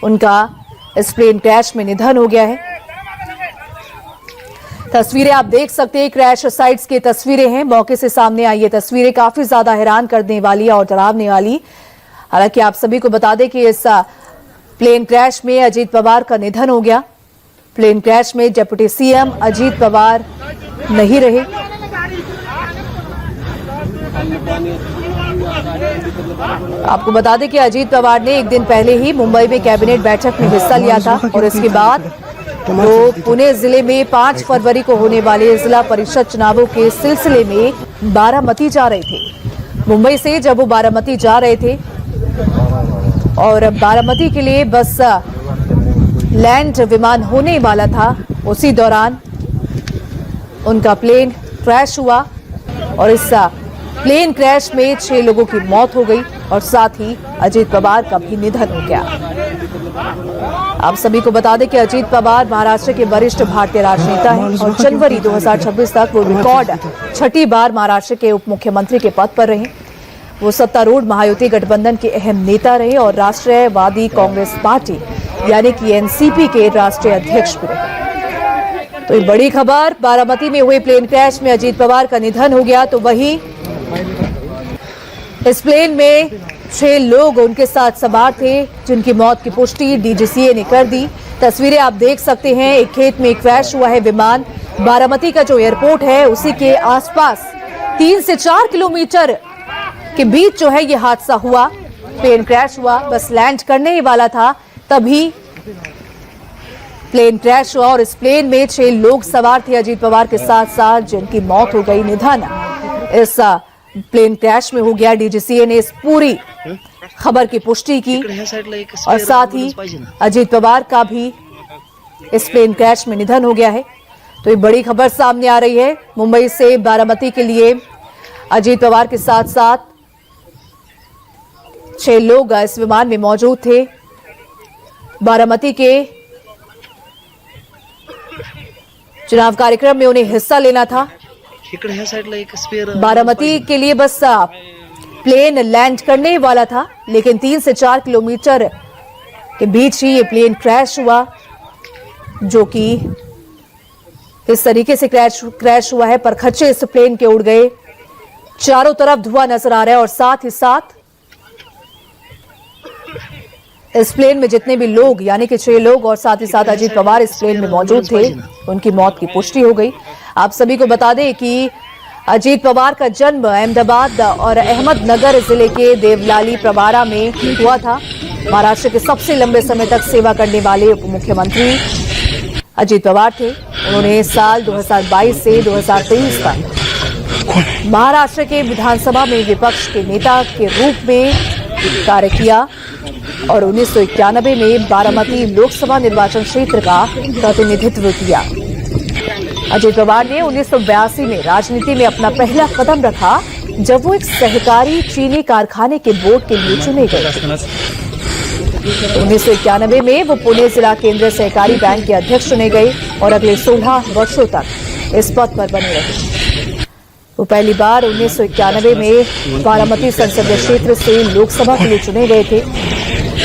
उनका इस plane crash में निधन हो गया है। तस्वीरें आप देख सकते हैं, क्रैश साइट्स की तस्वीरें हैं। मौके से सामने आई ये तस्वीरें काफी ज्यादा हैरान करने वाली और डरावने वाली। हालांकि आप सभी को बता दें कि इस प्लेन क्रैश में अजीत पवार का निधन हो गया। प्लेन क्रैश में डिप्टी सीएम अजीत पवार नहीं रहे। आपको बता दें कि अजीत पवार ने एक दिन पहले ही मुंबई में कैबिनेट बैठक में हिस्सा लिया था और इसके बाद वो पुणे जिले में 5 फरवरी को होने वाले जिला परिषद चुनावों के सिलसिले में बारामती जा रहे थे। मुंबई से जब वो बारामती जा रहे थे और बारामती के लिए बस लैंड विमान होने वाला था, उसी दौरान उनका प्लेन क्रैश हुआ और इस प्लेन क्रैश में 6 लोगों की मौत हो गई और साथ ही अजीत पवार का भी निधन हो गया। आप सभी को बता दें कि अजीत पवार महाराष्ट्र के वरिष्ठ भारतीय राजनेता हैं और जनवरी 2026 तक वो रिकॉर्ड 6ठी बार महाराष्ट्र के उप मुख्यमंत्री के पद पर रहे। वो सत्तारूढ़ महायुति गठबंधन के अहम नेता रहे और राष्ट्रीयवादी कांग्रेस पार्टी यानी कि एनसीपी के राष्ट्रीय अध्यक्ष भी रहे। तो ये बड़ी खबर, बारामती में हुए प्लेन क्रैश में अजीत पवार का निधन हो गया। तो वहीं इस प्लेन में 6 लोग उनके साथ सवार थे जिनकी मौत की पुष्टि डीजीसीए ने कर दी। तस्वीरें आप देख सकते हैं, एक खेत में क्रैश हुआ है विमान। बारामती का जो एयरपोर्ट है उसी के आसपास 3 से 4 किलोमीटर के बीच जो है ये हादसा हुआ। प्लेन क्रैश हुआ, बस लैंड करने ही वाला था तभी प्लेन क्रैश हुआ और इस प्लेन में 6 लोग सवार थे अजीत पवार के साथ साथ, जिनकी मौत हो गई। निधन इस प्लेन क्रैश में हो गया। डीजीसीए ने इस पूरी खबर की पुष्टि की और साथ ही अजीत पवार का भी इस प्लेन क्रैश में निधन हो गया है। तो ये बड़ी खबर सामने आ रही है। मुंबई से बारामती के लिए अजीत पवार के साथ साथ 6 लोग इस विमान में मौजूद थे। बारामती के चुनाव कार्यक्रम में उन्हें हिस्सा लेना था। बारामती के लिए बस प्लेन लैंड करने वाला था, लेकिन 3 से 4 किलोमीटर के बीच ही ये प्लेन क्रैश हुआ, जो कि इस तरीके से क्रैश हुआ है। परखच्चे इस प्लेन के उड़ गए, चारों तरफ धुआं नजर आ रहा है और साथ ही साथ इस प्लेन में जितने भी लोग यानी कि 6 लोग और साथ ही साथ अजीत पवार इस प्लेन में मौजूद थे, उनकी मौत की पुष्टि हो गई। आप सभी को बता दें कि अजीत पवार का जन्म अहमदाबाद और अहमदनगर जिले के देवलाली प्रवाड़ा में हुआ था। महाराष्ट्र के सबसे लंबे समय तक सेवा करने वाले उप मुख्यमंत्री अजीत पवार थे। उन्होंने साल 2022 से 2023 तक महाराष्ट्र के विधानसभा में विपक्ष के नेता के रूप में कार्य किया और 1991 में बारामती लोकसभा निर्वाचन क्षेत्र का प्रतिनिधित्व किया। अजीत पवार ने 1982 में राजनीति में अपना पहला कदम रखा, जब वो एक सहकारी चीनी कारखाने के बोर्ड के लिए चुने गए। 1991 में वो पुणे जिला केंद्रीय सहकारी बैंक के अध्यक्ष चुने गए और अगले 16 वर्षों तक इस पद पर बने रहे। वो पहली बार 1991 में बारामती संसदीय क्षेत्र से लोकसभा के लिए चुने गए थे।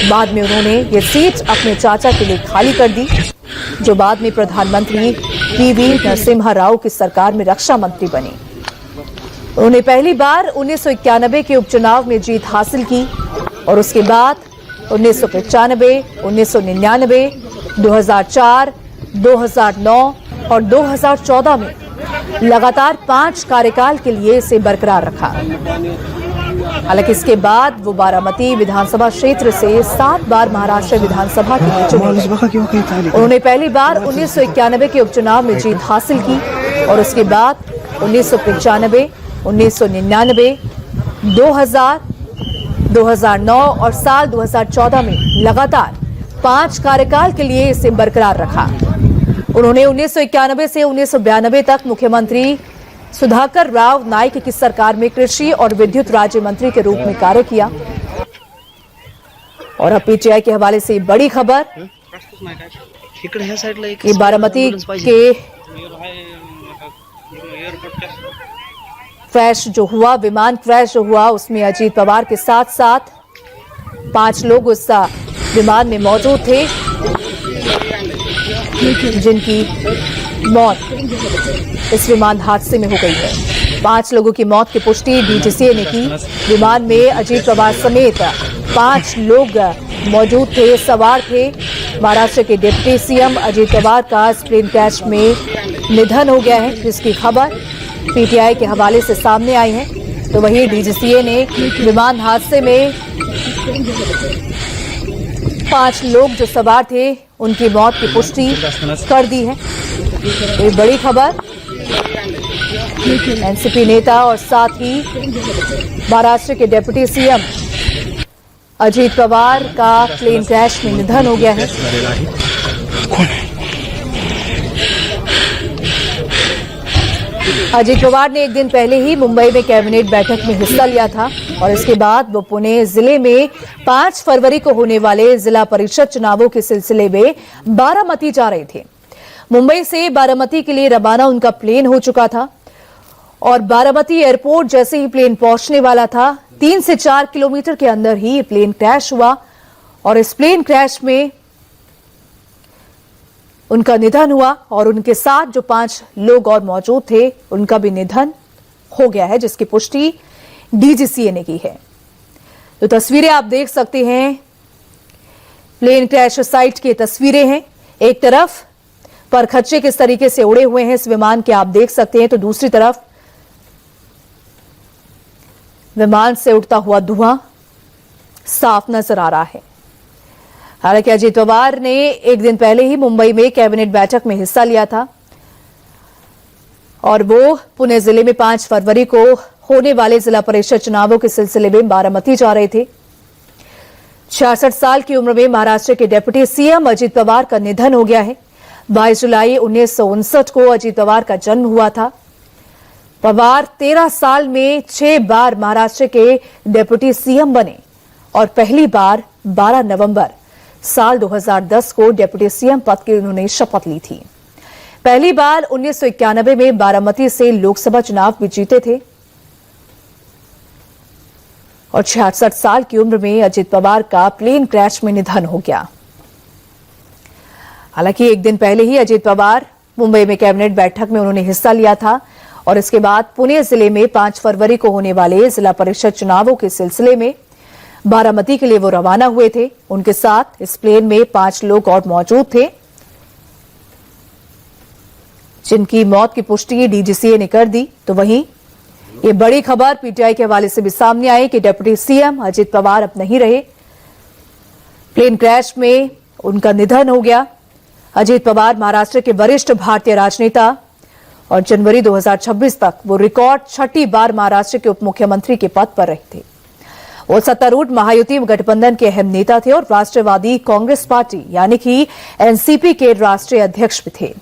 बाद में उन्होंने ये सीट अपने चाचा के लिए खाली कर दी, जो बाद में प्रधानमंत्री पीवी नरसिम्हा राव की सरकार में रक्षा मंत्री बने। उन्होंने पहली बार 1991 के उपचुनाव में जीत हासिल की और उसके बाद 1995, 1999, 2004, 2009 और 2014 में लगातार 5 कार्यकाल के लिए इसे बरकरार रखा। हालांकि इसके बाद वो बारामती विधानसभा क्षेत्र से 7 बार महाराष्ट्र विधानसभा के लिए चुने। उन्होंने पहली बार 1991 के उपचुनाव में जीत हासिल की और उसके बाद 1995, 1999, 2000, 2009 और साल 2014 में लगातार 5 कार्यकाल के लिए इसे बरकरार रखा। उन्होंने 1991 से 1992 तक मुख्यमंत्री सुधाकर राव नाइक की सरकार में कृषि और विद्युत राज्य मंत्री के रूप में कार्य किया। और अब पीटीआई के हवाले से बड़ी खबर, ये बारामती के क्रैश जो हुआ, विमान क्रैश जो हुआ, उसमें अजीत पवार के साथ साथ 5 लोग उस विमान में मौजूद थे, जिनकी मौत इस विमान हादसे में हो गई है। 5 लोगों की मौत की पुष्टि डीजीसीए ने की। विमान में अजीत पवार समेत 5 लोग मौजूद थे, सवार थे। महाराष्ट्र के डिप्टी सीएम अजीत पवार का प्लेन क्रैश में निधन हो गया है, जिसकी खबर पीटीआई के हवाले से सामने आई है। तो वहीं डीजीसीए ने विमान हादसे में 5 लोग जो सवार थे उनकी मौत की पुष्टि कर दी है। एक बड़ी खबर, एनसीपी नेता और साथ ही महाराष्ट्र के डिप्टी सीएम अजीत पवार का प्लेन क्रैश में निधन हो गया है। अजीत पवार ने एक दिन पहले ही मुंबई में कैबिनेट बैठक में हिस्सा लिया था और इसके बाद वो पुणे जिले में 5 फरवरी को होने वाले जिला परिषद चुनावों के सिलसिले में बारामती जा रहे थे। मुंबई से बारामती के लिए रवाना उनका प्लेन हो चुका था और बारामती एयरपोर्ट जैसे ही प्लेन पहुंचने वाला था, 3 से 4 किलोमीटर के अंदर ही प्लेन क्रैश हुआ और इस प्लेन क्रैश में उनका निधन हुआ और उनके साथ जो 5 लोग और मौजूद थे उनका भी निधन हो गया है, जिसकी पुष्टि डीजीसीए ने की है। तो तस्वीरें आप देख सकते हैं, प्लेन क्रैश साइट की तस्वीरें हैं। एक तरफ परखच्चे किस तरीके से उड़े हुए हैं इस विमान के आप देख सकते हैं, तो दूसरी तरफ विमान से उड़ता हुआ धुआं साफ नजर आ रहा है। हालांकि अजीत पवार ने एक दिन पहले ही मुंबई में कैबिनेट बैठक में हिस्सा लिया था और वो पुणे जिले में 5 फरवरी को होने वाले जिला परिषद चुनावों के सिलसिले में बारामती जा रहे थे। 66 साल की उम्र में महाराष्ट्र के डिप्टी सीएम अजीत पवार का निधन हो गया है। 22 जुलाई 1959 को अजीत पवार का जन्म हुआ था। पवार 13 साल में 6 बार महाराष्ट्र के डिप्टी सीएम बने और पहली बार 12 नवंबर साल 2010 को डिप्टी सीएम पद की उन्होंने शपथ ली थी। पहली बार 1991 में बारामती से लोकसभा चुनाव भी जीते थे और 66 साल की उम्र में अजीत पवार का प्लेन क्रैश में निधन हो गया। हालांकि एक दिन पहले ही अजीत पवार मुंबई में कैबिनेट बैठक में उन्होंने हिस्सा लिया था और इसके बाद पुणे जिले में 5 फरवरी को होने वाले जिला परिषद चुनावों के सिलसिले में बारामती के लिए वो रवाना हुए थे। उनके साथ इस प्लेन में 5 लोग और मौजूद थे, जिनकी मौत की पुष्टि डीजीसीए ने कर दी। तो वहीं ये बड़ी खबर पीटीआई के हवाले से भी सामने आई कि डिप्टी सीएम अजीत पवार अब नहीं रहे, प्लेन क्रैश में उनका निधन हो गया। अजीत पवार महाराष्ट्र के वरिष्ठ भारतीय राजनेता और जनवरी 2026 तक वो रिकॉर्ड 6ठी बार महाराष्ट्र के उप मुख्यमंत्री के पद पर रहे थे। वो सत्तारूढ़ महायुति गठबंधन के अहम नेता थे और राष्ट्रवादी कांग्रेस पार्टी यानी कि एनसीपी के राष्ट्रीय अध्यक्ष भी थे।